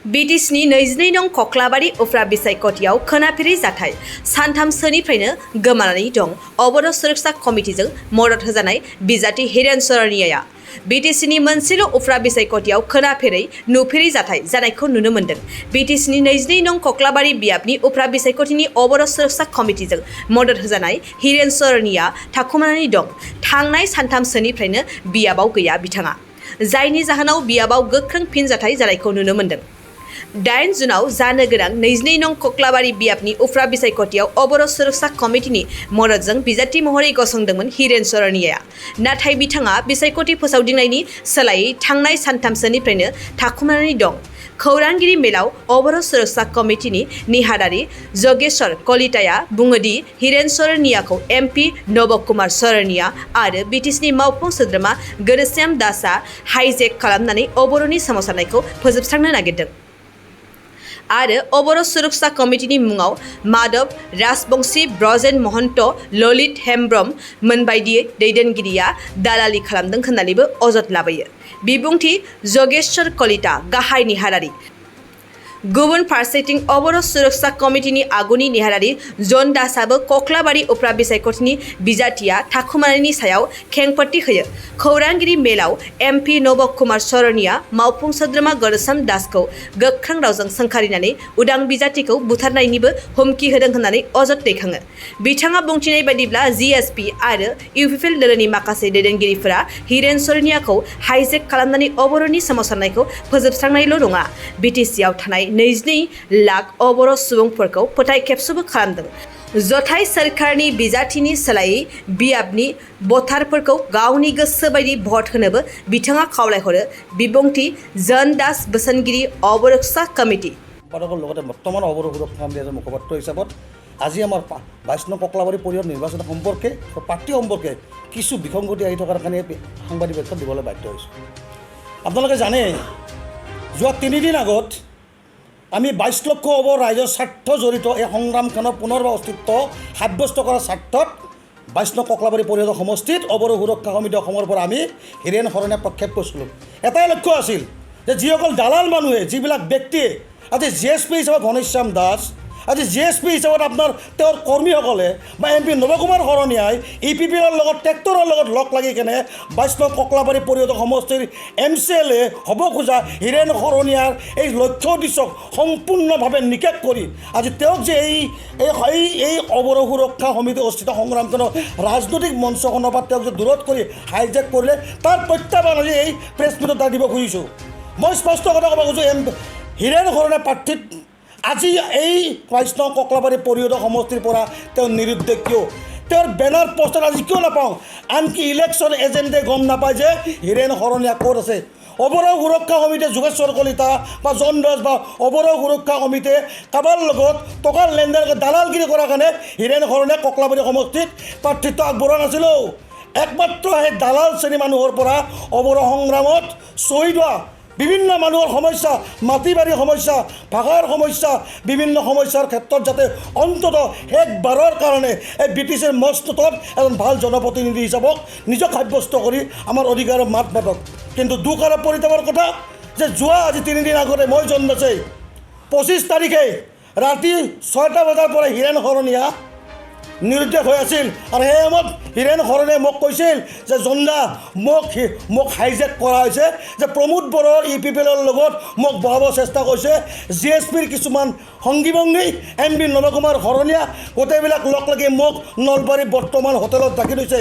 बिटिसिनि 22 नं कक्लाबारि उफ्रा बिसायख'थियाव खोनाफेरै जाथाय सानथामसोनिफ्रायनो गोमानानै दं। अबर'स सुरक्षा कमिटिजों मदद होजानाय बिजाथि हिरेन सरनियाया बिटिसिनि मोनसेल' उफ्रा बिसायख'थियाव खोनाफेरै नुफेरै जाथाय जानायखौ नुनो मोन्दों। बिटिसिनि 22 नं कक्लाबारि बियाबनि उफ्रा बिसायख'थिनि अबर'स सुरक्षा कमिटिजों मदद होजानाय हिरेन सरनिया थाखुमानानै दं। थांनाय सानथामसोनिफ्रायनो बियाबाव गैया बिथाङा, जायनि जाहोनाव बियाबाव गोख्रों फिनजाथाय जानायखौ नुनो मोन्दों। 8 जुनाव जानो गोनां 22 नं कक्लाबारि बियाबनि उफ्रा बिसायख'थियाव अबर'स सुरक्षा कमिटिनि मददजों बिजाथि महरै गसंदोंमोन हिरेन सरनियाया। नाथाय बिथाङा बिसायख'थि फोसावदिंनायनि सोलायै थांनाय सानथामसोनिफ्रायनो थाखुमानानै दं। खौरांगिरि मेलाव अबर'स सुरक्षा कमिटिनि नेहादारि जगेश्वर कलिताया बुङो दि हिरेन सरनियाखौ एमपि नबकुमार सरनिया आरो बिटिसिनि मावफुं सोद्रोमा घनश्याम दासआ हाइजेक खालामनानै अबर'नि सोमावसारनायखौ फोजोबस्रांनो नागिरदों आरो अबर'स सुरक्षा कमिटिनि मुङाव माधव राजबंशी, ब्रजेन महन्त, ललित हेम्ब्रम मोनबायदि दैदेनगिरिया दालालि खालामदों होननानैबो अजद लाबोयो। बिबुंथि जगेश्वर कलिता, गाहाय नेहादारि। गुबुन फारसेथिं अबर'स सुरक्षा कमिटिनि आगुनि नेहादारि जन दासआबो कक्लाबारि उफ्रा बिसायख'थिनि बिजाथिया थाखुमानायनि सायाव खेंफोरथि होयो। खौरांगिरि मेलाव एमपि नबकुमार सरनिया मावफुं सोद्रोमा घनश्याम दासखौ गोख्रों रावजों सोंखारिनानै उदां बिजाथिखौ बुथारनायनिबो हुमखि होदों होननानै अजद दैखाङो। बिथाङा बुंथिनाय बायदिब्ला जिएसपि आरो इउपिपिएल दोलोनि माखासे दैदेनगिरिफोरा हिरेन सरनियाखौ हाइजेक खालामनानै अबर'नि सोमावसारनायखौ फोजोबस्रांनायल' नङा, बिटिसिआव थानाय 22 लाख अबर'स सुबुंफोरखौ फोथायखेबस'बो खालामदों। जथाय सोरखारनि बिजाथिनि सोलायै बियाबनि भटारफोरखौ गावनि गोसो बायदि भट होनोबो बिथाङा खावलायहरो। बिबुंथि जन दास, बोसोनगिरि, अबर'स कमिटि। সম্পাদকৰ লগতে বৰ্তমান অবৰ'স সুৰক্ষা সমিতিৰ মুখপাত্ৰ হিচাপত আজি আমাৰ 22 নং কক্লাবাৰী পৰিষদ নিৰ্বাচন সম্পৰ্কে প্ৰাৰ্থী সম্পৰ্কে কিছু বিসংগতি আহি থকাৰ কাৰণে সাংবাদিক বৈঠক দিবলৈ বাধ্য হৈছোঁ। আপোনালোকে জানে, যোৱা 3 দিন আগত আমি 22 লক্ষ অবৰ ৰাইজৰ স্বাৰ্থ জড়িত এই সংগ্ৰামখনৰ পুনৰবাৰ অস্তিত্ব সাব্যস্ত কৰাৰ স্বাৰ্থত 22 নং কক্লাবাৰী পৰিষদ সমষ্টিত অবৰ'স সুৰক্ষা সমিতি অসমৰ পৰা আমি হিৰেন শৰণীয়া প্ৰক্ষেপ কৰিছিলোঁ। এটাই লক্ষ্য আছিল যে যিসকল দালাল মানুহে, যিবিলাক ব্যক্তিয়ে আজি জিএছপি হিচাপত ঘনশ্যাম দাস, আজি জিএছপি হিচাপত আপোনাৰ তেওঁৰ কৰ্মীসকলে বা এমপি নৱকুমাৰ শৰণীয়াই ইউপিপিএলৰ লগত ট্ৰেক্টৰৰ লগত লগ লাগি কেনে 22 নং কক্লাবাৰী পৰিষদ সমষ্টিৰ MCLA হ'ব খোজা হিৰেন শৰণীয়াৰ এই লক্ষ্য উদ্দেশ্যক সম্পূৰ্ণভাৱে নিষেধ কৰি আজি তেওঁক যে এই অবৰ'স সুৰক্ষা সমিতি অস্থিত সংগ্ৰামখনৰ ৰাজনৈতিক মঞ্চখনৰ পৰা তেওঁক যে দূৰত কৰি হাইজেক কৰিলে তাৰ প্ৰত্যাহ্বান আজি এই প্ৰেছ মিটত দিব খুজিছোঁ। মই স্পষ্ট কথা ক'ব খোজোঁ, হিৰেন শৰণীয়া প্ৰাৰ্থীত আজি এই 22 নং কক্লাবাৰী পৰিষদ সমষ্টিৰ পৰা তেওঁ নিৰুদ্দেশ কিয়? তেওঁৰ বেনাৰ পোষ্টাৰ আজি কিয় নাপাওঁ? আনকি ইলেকশ্যন এজেণ্টে গম নাপায় যে হিৰেন শৰণীয়া ক'ত আছে। অবৰ'স সুৰক্ষা সমিতিয়ে যোগেশ্বৰ কলিতা বা জন দাস বা অবৰ'স সুৰক্ষা সমিতিয়ে কাৰোবাৰ লগত টকাৰ লেনদেন দালালগিৰি কৰাৰ কাৰণে হিৰেন শৰণীয়া কক্লাবাৰী সমষ্টিত প্ৰাৰ্থিত্ব আগবঢ়োৱা নাছিলোঁ। একমাত্ৰ সেই দালাল শ্ৰেণী মানুহৰ পৰা অবৰ'স সংগ্ৰামত শ্বহীদ হোৱা বিভিন্ন মানুহৰ সমস্যা, মাটি বাৰীৰ সমস্যা, ভাষাৰ সমস্যা, বিভিন্ন সমস্যাৰ ক্ষেত্ৰত যাতে অন্ততঃ শেষবাৰৰ কাৰণে এই ব্ৰিটিছৰ মস্তত এজন ভাল জনপ্ৰতিনিধি হিচাপক নিজক সাব্যস্ত কৰি আমাৰ অধিকাৰৰ মাত মাতক। কিন্তু দুখ আৰু পৰিতাপৰ কথা যে যোৱা আজি 3 দিন আগতে মই জন্মাইছে 25 তাৰিখে ৰাতি 6টা বজাৰ পৰা হিৰেন শৰণীয়া নিৰুদ্দেশ হৈ আছিল আৰু সেই সময়ত হিৰেন শৰণীয়াই মোক কৈছিল যে জন্দা মোক হাইজেক কৰা হৈছে, যে প্ৰমোদ বড়োৰ ইউপিপিএলৰ লগত মোক বহাব চেষ্টা কৰিছে, জিএছপিৰ কিছুমান সংগী ভংগী, এমপি নৱকুমাৰ শৰণীয়া গোটেইবিলাক লগ লাগি মোক নলবাৰী বৰ্তমান হোটেলত ৰাখি থৈছে।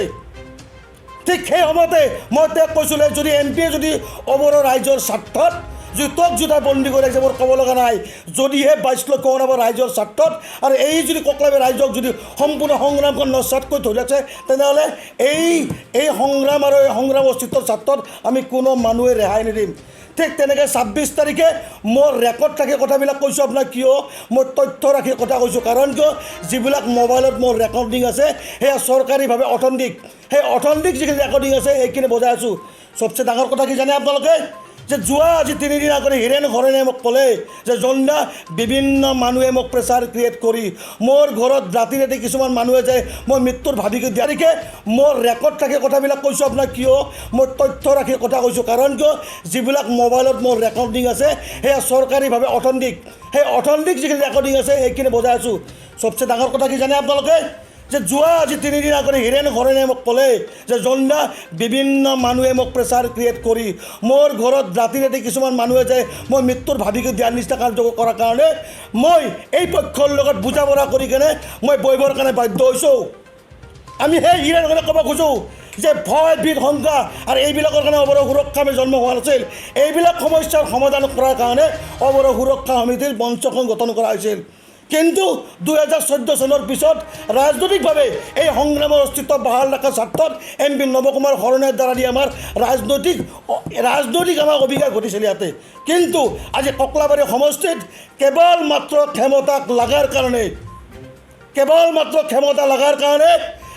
ঠিক সেই সময়তে মই তেওঁক কৈছিলোঁ, যদি এমপিয়ে যদি অবৰ'ৰ ৰাইজৰ স্বাৰ্থত যদি তোক জোতা বন্দী কৰি ৰাখিছে, মোৰ ক'ব লগা নাই। যদিহে 22 লক্ষ ৰাইজৰ স্বাৰ্থত আৰু এই যদি কক্লাবাৰী ৰাইজক যদি সম্পূৰ্ণ সংগ্ৰামখন নস্বাত কৰি ধৰি আছে, তেনেহ'লে এই সংগ্ৰাম আৰু এই সংগ্ৰাম অস্তিত্বৰ স্বাৰ্থত আমি কোনো মানুহে ৰেহাই নিদিম। ঠিক তেনেকৈ 26 তাৰিখে মোৰ ৰেকৰ্ড ৰাখি কথাবিলাক কৈছোঁ আপোনাক। কিয় মই তথ্য ৰাখি কথা কৈছোঁ? কাৰণ কিয়, যিবিলাক মোবাইলত মোৰ ৰেকৰ্ডিং আছে সেয়া চৰকাৰীভাৱে অথেণ্টিক। সেই অথেণ্টিক যিখিনি ৰেকৰ্ডিং আছে সেইখিনি বজাই আছোঁ। চবচে ডাঙৰ কথা কি জানে আপোনালোকে? যে যোৱা আজি 3 দিন আগতে হীৰেণ হৰণে মোক ক'লে যে জন্দা বিভিন্ন মানুহে মোক প্ৰেছাৰ ক্ৰিয়েট কৰি মোৰ ঘৰত ৰাতি ৰাতি কিছুমান মানুহে যায় মই মৃত্যুৰ ভাবি দিয়াৰিকে মোৰ ৰেকৰ্ড থাকে কথাবিলাক কৈছোঁ আপোনাক কিয় মই তথ্য ৰাখি কথা কৈছোঁ কাৰণ কিয় যিবিলাক মোবাইলত মোৰ ৰেকৰ্ডিং আছে সেয়া চৰকাৰীভাৱে অথেণ্টিক সেই অথেণ্টিক যিখিনি ৰেকৰ্ডিং আছে সেইখিনি বজাই আছোঁ চবচে ডাঙৰ কথা কি জানে আপোনালোকে যে যোৱা আজি 3 দিন আগতে হীৰেণ হৰণে মোক ক'লে যে জন্দা বিভিন্ন মানুহে মোক প্ৰেছাৰ ক্ৰিয়েট কৰি মোৰ ঘৰত ৰাতি ৰাতি কিছুমান মানুহে যায় মই মৃত্যুৰ ভাবি দিয়াৰ নিচিনা কাৰ্য কৰাৰ কাৰণে মই এই পক্ষৰ লগত বুজা বৰা কৰি কেনে মই বহিবৰ কাৰণে বাধ্য হৈছোঁ আমি সেই হীৰেণ হৰণে ক'ব খোজোঁ যে ভয় বিধ শংকা আৰু এইবিলাকৰ কাৰণে অৱৰহ সুৰক্ষা আমি জন্ম হোৱা নাছিল এইবিলাক সমস্যাৰ সমাধান কৰাৰ কাৰণে অৱৰহ সুৰক্ষা সমিতিৰ মঞ্চখন গঠন কৰা হৈছিল কিন্তু 2014 চনৰ পিছত ৰাজনৈতিকভাৱে এই সংগ্ৰামৰ অস্তিত্ব বহাল ৰখাৰ স্বাৰ্থত MP নৱকুমাৰ শৰণেৰ দ্বাৰা দি আমাৰ ৰাজনৈতিক আমাৰ অভিজ্ঞতা ঘটিছিল ইয়াতে কিন্তু আজি ককলাবাৰী সমষ্টিত কেৱল মাত্ৰ ক্ষমতাক লগাৰ কাৰণে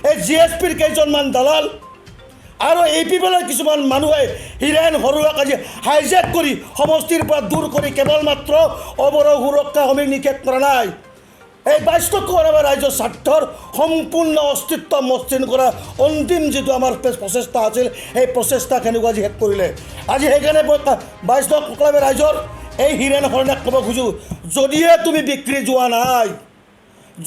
এই GSPৰ কেইজনমান দালাল আৰু APPলৰ কিছুমান মানুহে হীৰেণ হৰুৱাক আজি হাইজেক কৰি সমষ্টিৰ পৰা দূৰ কৰি কেৱল মাত্ৰ অৱৰহ সুৰক্ষা সমিতি নিষেধ কৰা নাই এই 22 লক্ষ আমাৰ ৰাজ্যৰ স্বাৰ্থৰ সম্পূৰ্ণ অস্তিত্ব মসৃণ কৰা অন্তিম যিটো আমাৰ প্ৰচেষ্টা আছিল সেই প্ৰচেষ্টা কেনেকুৱা আজি শেষ কৰিলে আজি সেইকাৰণে 22 লক্ষ ককলাবাৰী ৰাইজৰ এই হীৰেণ হৰণক ক'ব খোজোঁ যদিহে তুমি বিক্ৰী যোৱা নাই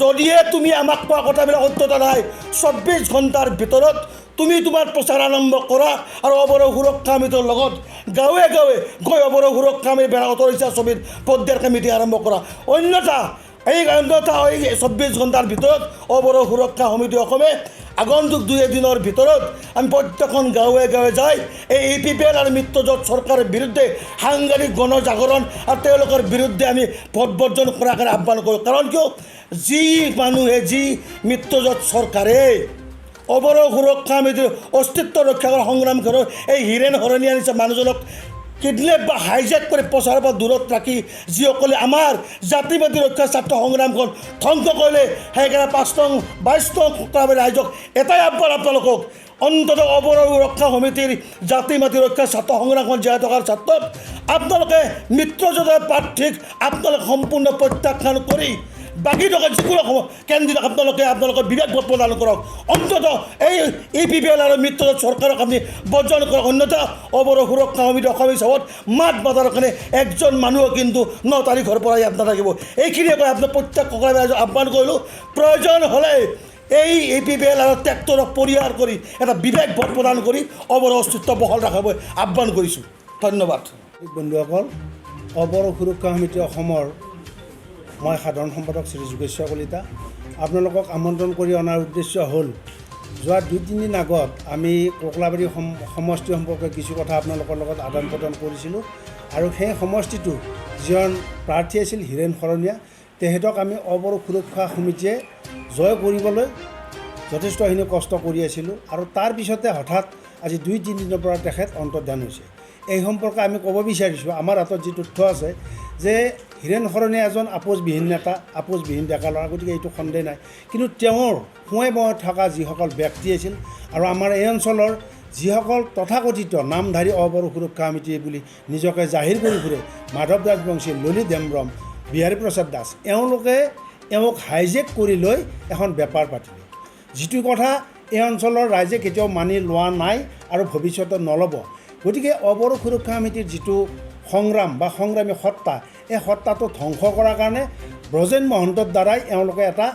যদিহে তুমি আমাক কোৱা কথাবিলাক সত্যতা নাই 24 ঘণ্টাৰ ভিতৰত তুমি তোমাৰ প্ৰচাৰ আৰম্ভ কৰা আৰু অৱৰহ সুৰক্ষা সমিতিৰ লগত গাঁৱে গাঁৱে গৈ অৱৰহ সুৰক্ষা সমিতি বেৰা অটৰিচা ছবিত পদযাত্ৰা মিটিং আৰম্ভ কৰা অন্যথা 24 ঘণ্টাৰ ভিতৰত অৱৰহ সুৰক্ষা সমিতি অসমে আগন্তুক 2 দিনৰ ভিতৰত আমি প্ৰত্যেকখন গাঁৱে গাঁৱে যাই এই APPL আৰু মিত্ৰজোঁট চৰকাৰৰ বিৰুদ্ধে সাংঘাতিক গণজাগৰণ আৰু তেওঁলোকৰ বিৰুদ্ধে আমি ভোট বৰ্জন কৰাৰ কাৰণে আহ্বান কৰোঁ কাৰণ কিয় যি মানুহে যি মিত্ৰজোঁট চৰকাৰে অৱৰহ সুৰক্ষা সমিতিৰ অস্তিত্ব ৰক্ষা কৰাৰ সংগ্ৰাম কৰে এই হীৰেণ হৰণীয়া নিচিনা মানুহজনক কিডনেপ বা হাইজেক কৰি প্ৰচাৰৰ পৰা দূৰত ৰাখি যিসকলে আমাৰ জাতি পাতি ৰক্ষাৰ স্বাৰ্থ সংগ্ৰামখন ধ্বংস কৰিলে সেইকাৰণে 22 নং ককলাবাৰী ৰাইজক এটাই আহ্বান আপোনালোকক অন্ততঃ অৱৰহ সুৰক্ষা সমিতিৰ জাতি মাতি ৰক্ষাৰ স্বাৰ্থ সংগ্ৰামখন জীয়াই থকাৰ স্বাৰ্থত আপোনালোকে মিত্ৰজোঁটৰ প্ৰাৰ্থীক আপোনালোকে সম্পূৰ্ণ প্ৰত্যাখ্যান কৰি বাকী থকা যিকোনো কেন্দ্ৰীয় আপোনালোকে বিবেক ভোট প্ৰদান কৰক অন্ততঃ এই APPL আৰু মিত্ৰজোঁট চৰকাৰক আপুনি বৰ্জন কৰক অন্যথা অৱৰহ সুৰক্ষা সমিতি অসমী সভাত মাত মাতাৰ কাৰণে একজন মানুহ কিন্তু 9 তাৰিখৰ পৰা ইয়াত নাথাকিব এইখিনিয়ে কৈ আপোনাৰ প্ৰত্যেক ককলাবাৰী ৰাইজক আহ্বান কৰিলোঁ প্ৰয়োজন হ'লে এই APPL আৰু ট্ৰেক্টৰক পৰিহাৰ কৰি এটা বিবেক ভোট প্ৰদান কৰি অৱৰহ অস্তিত্ব বহাল ৰাখিবলৈ আহ্বান কৰিছোঁ ধন্যবাদ বন্ধুসকল অৱৰহ সুৰক্ষা সমিতি অসমৰ মই সাধাৰণ সম্পাদক শ্ৰী যোগেশ্বৰ কলিতা আপোনালোকক আমন্ত্ৰণ কৰি অনাৰ উদ্দেশ্য হ'ল যোৱা 2-3 দিন আগত আমি ককলাবাৰী সমষ্টি সম্পৰ্কে কিছু কথা আপোনালোকৰ লগত আদান প্ৰদান কৰিছিলোঁ আৰু সেই সমষ্টিটো যিজন প্ৰাৰ্থী আছিল হীৰেণ হৰণীয়া তেখেতক আমি অৱৰহ সুৰক্ষা সমিতিয়ে জয় কৰিবলৈ যথেষ্টখিনি কষ্ট কৰি আছিলোঁ আৰু তাৰ পিছতে হঠাৎ আজি 2-3 দিনৰ পৰা তেখেত অন্তৰ্ধান হৈছে এই সম্পৰ্কে আমি ক'ব বিচাৰিছোঁ আমাৰ হাতত যি তথ্য আছে যে হীৰেণ হৰণীয়া এজন আপোচবিহীন নেতা আপোচবিহীন ডেকা ল'ৰা গতিকে এইটো সন্দেহ নাই কিন্তু তেওঁৰ সোঁৱে বয়ে থকা যিসকল ব্যক্তি আছিল আৰু আমাৰ এই অঞ্চলৰ যিসকল তথাকথিত নামধাৰী অৱৰহ সুৰক্ষা সমিতি বুলি নিজকে জাহিৰ কৰি ফুৰে মাধৱ ৰাজবংশী ললিত হেমব্ৰম বিহাৰী প্ৰসাদ দাস এওঁলোকে এওঁক হাইজেক কৰি লৈ এখন বেপাৰ পাতিলে যিটো কথা এই অঞ্চলৰ ৰাইজে কেতিয়াও মানি লোৱা নাই আৰু ভৱিষ্যতে নল'ব গতিকে অৱৰহ সুৰক্ষা সমিতিৰ যিটো সংগ্ৰাম বা সংগ্ৰামী সত্তা এই সত্তাটো ধ্বংস কৰাৰ কাৰণে ব্ৰজেন মহন্তৰ দ্বাৰাই এওঁলোকে এটা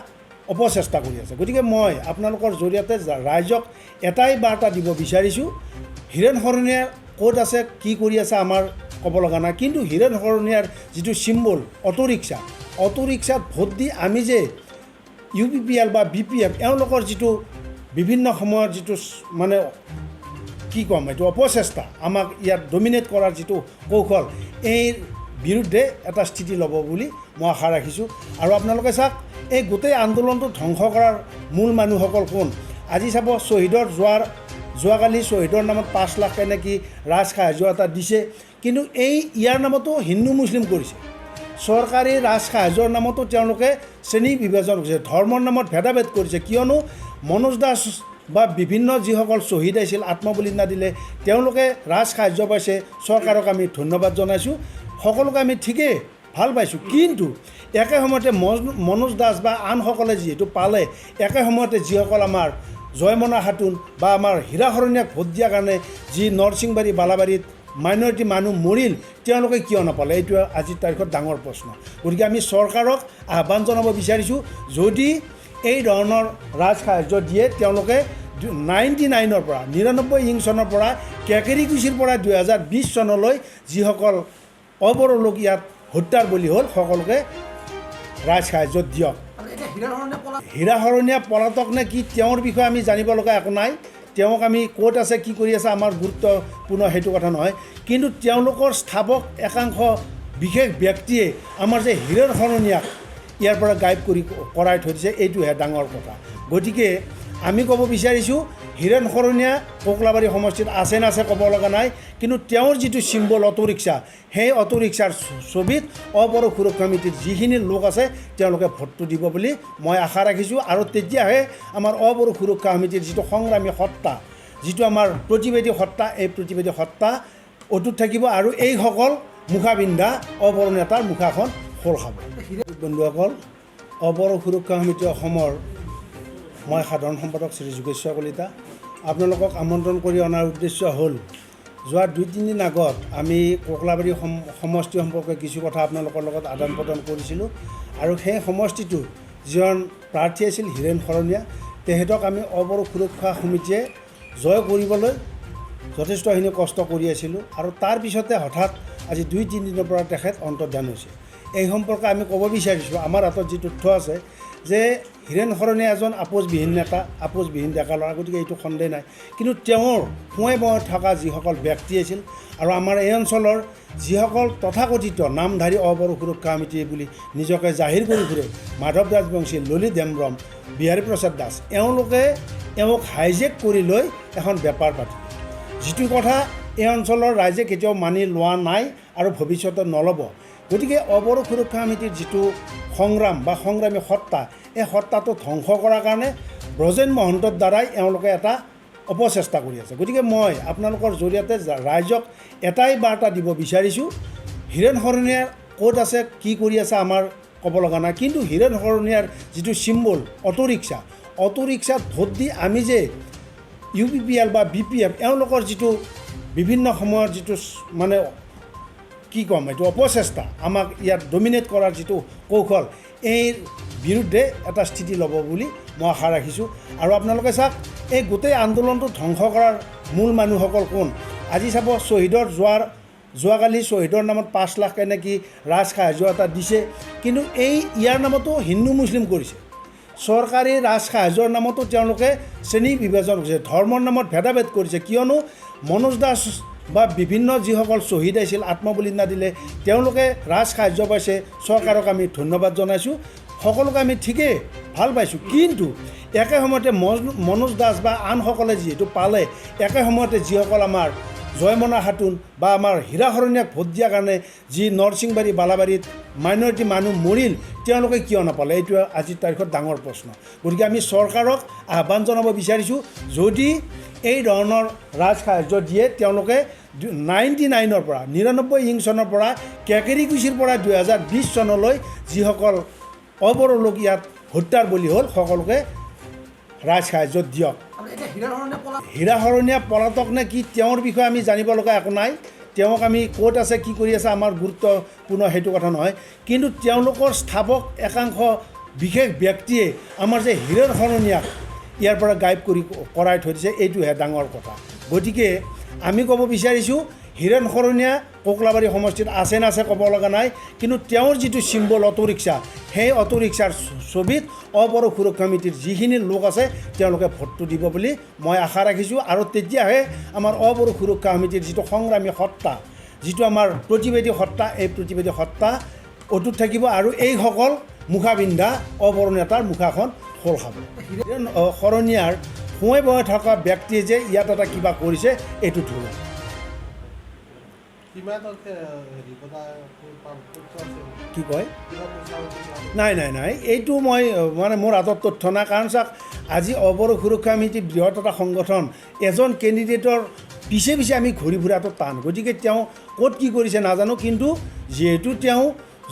অপচেষ্টা কৰি আছে গতিকে মই আপোনালোকৰ জৰিয়তে ৰাইজক এটাই বাৰ্তা দিব বিচাৰিছোঁ হীৰেণ হৰণীয়া ক'ত আছে কি কৰি আছে আমাৰ ক'ব লগা নাই কিন্তু হীৰেণ হৰণীয়াৰ যিটো চিম্বল অটোৰিক্সাত ভোট দি আমি যে UPPL বা BPF এওঁলোকৰ যিটো বিভিন্ন সময়ত যিটো মানে কি ক'ম এইটো অপচেষ্টা আমাক ইয়াত ডমিনেট কৰাৰ যিটো কৌশল এই বিৰুদ্ধে এটা স্থিতি ল'ব বুলি মই আশা ৰাখিছোঁ আৰু আপোনালোকে চাওক এই গোটেই আন্দোলনটো ধ্বংস কৰাৰ মূল মানুহসকল কোন আজি চাব শ্বহীদৰ যোৱাকালি শ্বহীদৰ নামত 5 লাখ এনেকৈ ৰাজসাহায্য এটা দিছে কিন্তু ইয়াৰ নামতো হিন্দু মুছলিম কৰিছে চৰকাৰী ৰাজসাহায্যৰ নামতো তেওঁলোকে শ্ৰেণী বিভাজন কৰিছে ধৰ্মৰ নামত ভেদাভেদ কৰিছে কিয়নো মনোজ দাস বা বিভিন্ন যিসকল শ্বহীদ আহিছিল আত্মবলিদান দিলে তেওঁলোকে ৰাজ সাহায্য পাইছে চৰকাৰক আমি ধন্যবাদ জনাইছোঁ সকলোকে আমি ঠিকেই ভাল পাইছোঁ কিন্তু একে সময়তে মনোজ দাস বা আনসকলে যিহেতু পালে একে সময়তে যিসকল আমাৰ জয়মনা খাতুন বা আমাৰ হীৰাশৰণীয়াক ভোট দিয়াৰ কাৰণে যি নৰসিংবাৰী বালাবাৰীত মাইনৰিটি মানুহ মৰিল তেওঁলোকে কিয় নাপালে এইটো আজিৰ তাৰিখত ডাঙৰ প্ৰশ্ন গতিকে আমি চৰকাৰক আহ্বান জনাব বিচাৰিছোঁ যদি এই ধৰণৰ ৰাজ সাহায্য দিয়ে তেওঁলোকে 99 পৰা 99 চনৰ পৰা কেকেৰিকুছিৰ পৰা 2020 চনলৈ যিসকল অবৰো লোক ইয়াত হত্যাৰ বলি হ'ল সকলোকে ৰাজ সাহায্য দিয়ক হীৰাশৰণীয়া পলাতক নে কি তেওঁৰ বিষয়ে আমি জানিব লগা একো নাই তেওঁক আমি ক'ত আছে কি কৰি আছে আমাৰ গুৰুত্বপূৰ্ণ সেইটো কথা নহয় কিন্তু তেওঁলোকৰ স্থাপক একাংশ বিশেষ ব্যক্তিয়ে আমাৰ যে হীৰাশৰণীয়াক ইয়াৰ পৰা গায়ব কৰাই থৈ দিছে এইটোহে ডাঙৰ কথা গতিকে আমি ক'ব বিচাৰিছোঁ হীৰাশৰণীয়া কোকলাবাৰী সমষ্টিত আছে নাছে ক'ব লগা নাই কিন্তু তেওঁৰ যিটো চিম্বল অটোৰিক্সা সেই অটোৰিক্সাৰ ছবিত অবৰো সুৰক্ষা সমিতিৰ যিখিনি লোক আছে তেওঁলোকে ভোটটো দিব বুলি মই আশা ৰাখিছোঁ আৰু তেতিয়াহে আমাৰ অবৰো সুৰক্ষা সমিতিৰ যিটো সংগ্ৰামী সত্তা যিটো আমাৰ প্ৰতিবাদী সত্তা এই প্ৰতিবাদী সত্তা অটুট থাকিব আৰু এইসকল মুখাবিন্ধা অবৰো নেতাৰ মুখাখন খোল খাব বন্ধুসকল অবৰো সুৰক্ষা সমিতি অসমৰ মই সাধাৰণ সম্পাদক শ্ৰী যোগেশ্বৰ কলিতা আপোনালোকক আমন্ত্ৰণ কৰি অনাৰ উদ্দেশ্য হ'ল যোৱা 2-3 দিন আগত আমি কোকলাবাৰী সমষ্টি সম্পৰ্কে কিছু কথা আপোনালোকৰ লগত আদান প্ৰদান কৰিছিলোঁ আৰু সেই সমষ্টিটো যিজন প্ৰাৰ্থী আছিল হীৰাশৰণীয়া তেখেতক আমি অবৰো সুৰক্ষা সমিতিয়ে জয় কৰিবলৈ যথেষ্টখিনি কষ্ট কৰি আছিলোঁ আৰু তাৰ পিছতে হঠাৎ আজি 2-3 দিনৰ পৰা তেখেত অন্তৰ্ধান হৈছে এই সম্পৰ্কে আমি ক'ব বিচাৰিছোঁ আমাৰ হাতত যি তথ্য আছে যে হীৰাশৰণীয়া এজন আপোচবিহীন নেতা আপোচবিহীন ডেকা ল'ৰা গতিকে এইটো সন্দেহ নাই কিন্তু তেওঁৰ সোঁৱে বয়ে থকা যিসকল ব্যক্তি আছিল আৰু আমাৰ এই অঞ্চলৰ যিসকল তথাকথিত নামধাৰী অবৰো সুৰক্ষা সমিতি বুলি নিজকে জাহিৰ কৰি ফুৰে মাধৱ ৰাজবংশী ললিত হেমব্ৰম বিহাৰী প্ৰসাদ দাস এওঁলোকে এওঁক হাইজেক কৰি লৈ এখন বেপাৰ পাতিলে যিটো কথা এই অঞ্চলৰ ৰাইজে কেতিয়াও মানি লোৱা নাই আৰু ভৱিষ্যতে নল'ব গতিকে অবৰো সুৰক্ষা সমিতিৰ যিটো সংগ্ৰাম বা সংগ্ৰামী সত্তা এই সত্তাটো ধ্বংস কৰাৰ কাৰণে ব্ৰজেন মহন্তৰ দ্বাৰাই এওঁলোকে এটা অপচেষ্টা কৰি আছে গতিকে মই আপোনালোকৰ জৰিয়তে ৰাইজক এটাই বাৰ্তা দিব বিচাৰিছোঁ হীৰাশৰণীয়াৰ ক'ত আছে কি কৰি আছে আমাৰ ক'ব লগা নাই কিন্তু হীৰাশৰণীয়াৰ যিটো চিম্বল অটোৰিক্সাত ভোট দি আমি যে UPPL বা BPF এওঁলোকৰ যিটো বিভিন্ন সময়ৰ যিটো মানে কি ক'ম এইটো অপচেষ্টা আমাক ইয়াত ডমিনেট কৰাৰ যিটো কৌশল এই বিৰুদ্ধে এটা স্থিতি ল'ব বুলি মই আশা ৰাখিছোঁ আৰু আপোনালোকে চাওক এই গোটেই আন্দোলনটো ধ্বংস কৰাৰ মূল মানুহসকল কোন আজি চাব শ্বহীদৰ যোৱাকালি শ্বহীদৰ নামত 5 লাখ এনেকৈ ৰাজ সাহায্য এটা দিছে কিন্তু ইয়াৰ নামতো হিন্দু মুছলিম কৰিছে চৰকাৰী ৰাজ সাহায্যৰ নামতো তেওঁলোকে শ্ৰেণী বিভাজন কৰিছে ধৰ্মৰ নামত ভেদাভেদ কৰিছে কিয়নো মনোজ দাস বা বিভিন্ন যিসকল শ্বহীদ আহিছিল আত্মবলিদান দিলে তেওঁলোকে ৰাজ সাহায্য পাইছে চৰকাৰক আমি ধন্যবাদ জনাইছোঁ সকলোকে আমি ঠিকেই ভাল পাইছোঁ কিন্তু একে সময়তে মনোজ দাস বা আনসকলে যিহেতু পালে একে সময়তে যিসকল আমাৰ জয়মনা খাতুন বা আমাৰ হীৰাশৰণীয়াক ভোট দিয়াৰ কাৰণে যি নৰসিংবাৰী বালাবাৰীত মাইনৰিটি মানুহ মৰিল তেওঁলোকে কিয় নাপালে এইটো আজিৰ তাৰিখত ডাঙৰ প্ৰশ্ন গতিকে আমি চৰকাৰক আহ্বান জনাব বিচাৰিছোঁ যদি এই ধৰণৰ ৰাজ সাহায্য দিয়ে তেওঁলোকে 99 পৰা 99 চনৰ পৰা কেকেৰিকুছিৰ পৰা 2020 চনলৈ যিসকল অবৰো লোক ইয়াত হত্যাৰ বলি হ'ল সকলোকে ৰাজ সাহায্য দিয়ক হীৰাশৰণীয়া পলাতক নে কি তেওঁৰ বিষয়ে আমি জানিব লগা একো নাই তেওঁক আমি ক'ত আছে কি কৰি আছে আমাৰ গুৰুত্বপূৰ্ণ সেইটো কথা নহয় কিন্তু তেওঁলোকৰ স্থাপক একাংশ বিশেষ ব্যক্তিয়ে আমাৰ যে হীৰাশৰণীয়াক ইয়াৰ পৰা গায়ব কৰাই থৈ দিছে এইটোহে ডাঙৰ কথা গতিকে আমি ক'ব বিচাৰিছোঁ হীৰাশৰণীয়া কোকলাবাৰী সমষ্টিত আছে নাছে ক'ব লগা নাই কিন্তু তেওঁৰ যিটো চিম্বল অটোৰিক্সা সেই অটোৰিক্সাৰ ছবিত অবৰো সুৰক্ষা সমিতিৰ যিখিনি লোক আছে তেওঁলোকে ভোটটো দিব বুলি মই আশা ৰাখিছোঁ আৰু তেতিয়াহে আমাৰ অবৰো সুৰক্ষা সমিতিৰ যিটো সংগ্ৰামী সত্তা যিটো আমাৰ প্ৰতিবাদী সত্তা এই প্ৰতিবাদী সত্তা অটুট থাকিব আৰু এইসকল মুখাবিন্ধা অবৰো নেতাৰ মুখাখন খোল খাব হীৰাশৰণীয়াৰ সোঁৱে বয়ে থকা ব্যক্তিয়ে যে ইয়াত এটা কিবা কৰিছে এইটো ধুলো কি কয় নাই এইটো মই মানে মোৰ হাতত তথ্য নাই কাৰণ চাওক আজি অৱৰোহ সুৰক্ষা সমিতি বৃহৎ এটা সংগঠন এজন কেণ্ডিডেটৰ পিছে পিছে আমি ঘূৰি ফুৰাটো টান গতিকে তেওঁ ক'ত কি কৰিছে নাজানো কিন্তু যিহেতু তেওঁ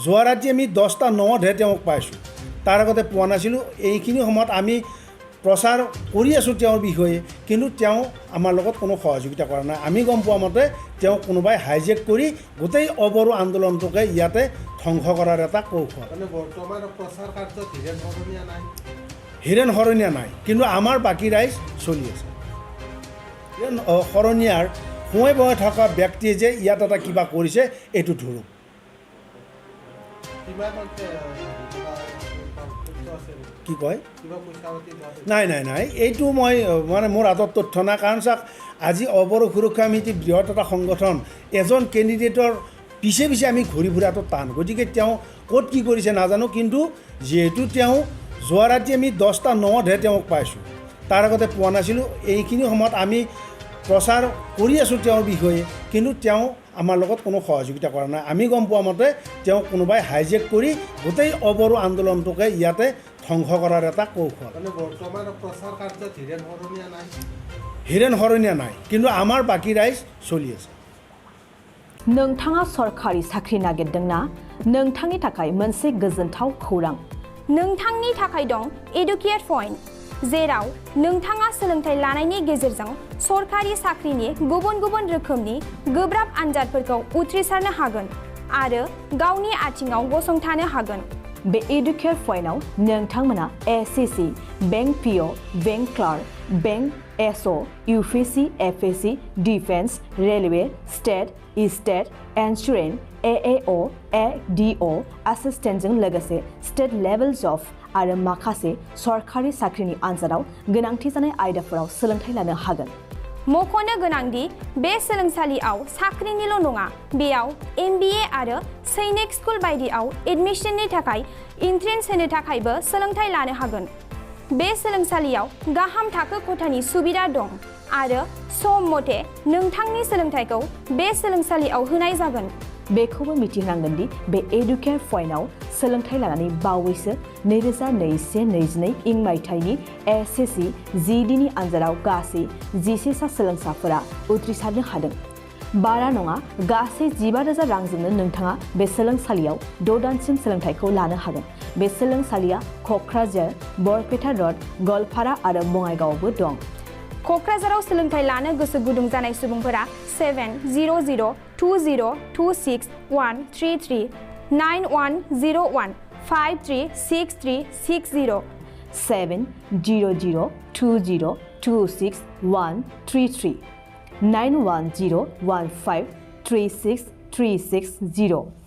যোৱা ৰাতি আমি 10টা 9তহে তেওঁক পাইছোঁ তাৰ আগতে পোৱা নাছিলোঁ এইখিনি সময়ত আমি প্ৰচাৰ কৰি আছোঁ তেওঁৰ বিষয়ে কিন্তু তেওঁ আমাৰ লগত কোনো সহযোগিতা কৰা নাই আমি গম পোৱা মতে তেওঁ কোনোবাই হাইজেক কৰি গোটেই অৱৰোহ আন্দোলনটোকে ইয়াতে ধ্বংস কৰাৰ এটা কৌশল বৰ্তমান প্ৰচাৰ কাৰ্যত হীৰেণ শৰণীয়া নাই কিন্তু আমাৰ বাকী ৰাইজ চলি আছে হীৰেণ শৰণীয়াৰ সোঁৱে বহে থকা ব্যক্তিয়ে যে ইয়াত এটা কিবা কৰিছে এইটো ধৰোঁ কি কয় নাই এইটো মই মানে মোৰ হাতত তথ্য নাই কাৰণ চাওক আজি অৱৰোহ সুৰক্ষা সমিতি বৃহৎ এটা সংগঠন এজন কেণ্ডিডেটৰ পিছে পিছে আমি ঘূৰি ফুৰাটো টান গতিকে তেওঁ ক'ত কি কৰিছে নাজানো কিন্তু যিহেতু তেওঁ যোৱা ৰাতি আমি 10টা 9তহে তেওঁক পাইছোঁ তাৰ আগতে পোৱা নাছিলোঁ এইখিনি সময়ত আমি প্ৰচাৰ কৰি আছোঁ তেওঁৰ বিষয়ে কিন্তু তেওঁ আমাৰ লগত কোনো সহযোগিতা কৰা নাই আমি গম পোৱা মতে তেওঁ কোনোবাই হাইজেক কৰি গোটেই অৱৰোহ আন্দোলনটোকে ইয়াতে ধ্বংস কৰাৰ এটা কৌশল বৰ্তমান প্ৰচাৰ কাৰ্যত হীৰেণ শৰণীয়া নাই কিন্তু আমাৰ বাকী ৰাইজ চলি আছে नोंथाङा सरखारि साख्रि नागिरदोंना नोंथांनि थाखाय मोनसे गोजोनथाव खौरां नोंथांनि थाखाय दं एडुकेट पॉइंट जेराव नोंथाङा सोलोंथाइ लानायनि गेजेरजों सरखारि साख्रिनि गुबुन गुबुन रोखोमनि गोब्राब आनजादफोरखौ उथ्रिसारनो हागोन आरो गावनि आथिङाव गसंथानो हागोन बे एडुकेट पॉइन्टआव नोंथांमोना SSC bank PO bank clerk bank SO UPSC FSC defence railway state insurance AAO ADO एसिस्टेन्टजों लोगोसे स्टेट लेभेल जब आरो माखासे सरखारि साख्रिनि आनजादाव गोनांथि जानाय आयदाफोराव सोलोंथाइ लानो हागोन मख'नो गोनांदि बे सोलोंसालियाव साख्रिनिल' नङा बेयाव एमबिए आरो सैनिक स्कुल बायदियाव एडमिशननि थाखाय एन्ट्रेन्स होनो थाखायबो सोलोंथाइ लानो हागोन बे सोलोंसालियाव गाहाम थाखो खथानि सुबिदा दं आरो सम मथे नोंथांनि सोलोंथाइखौ बे सोलोंसालियाव होनाय जागोन बेखौबो मिथिनांगोन दि बे एडुकेट पॉइन्टआव सोलोंथाइ लानानै बावैसो 2021-22 इं मायथाइनि एसएससी जिडिनि आनजादाव गासै 11 सा सोलोंसाफोरा उथ्रिसारनो हादों बारा नङा गासै 15,000 रांजोंनो नोंथाङा बे सोलोंसालियाव 6 दानसिम सोलोंथाइखौ लानो हागोन बे सोलोंसालिया क'क्राझार बरपेटा रड गलपारा आरो बङाइगावआवबो दं क'क्राझाराव सोलोंथाइ लानो गोसो गुदुं जानाय सुबुंफोरा 7002026133133 9101536360 70020261333 9101536360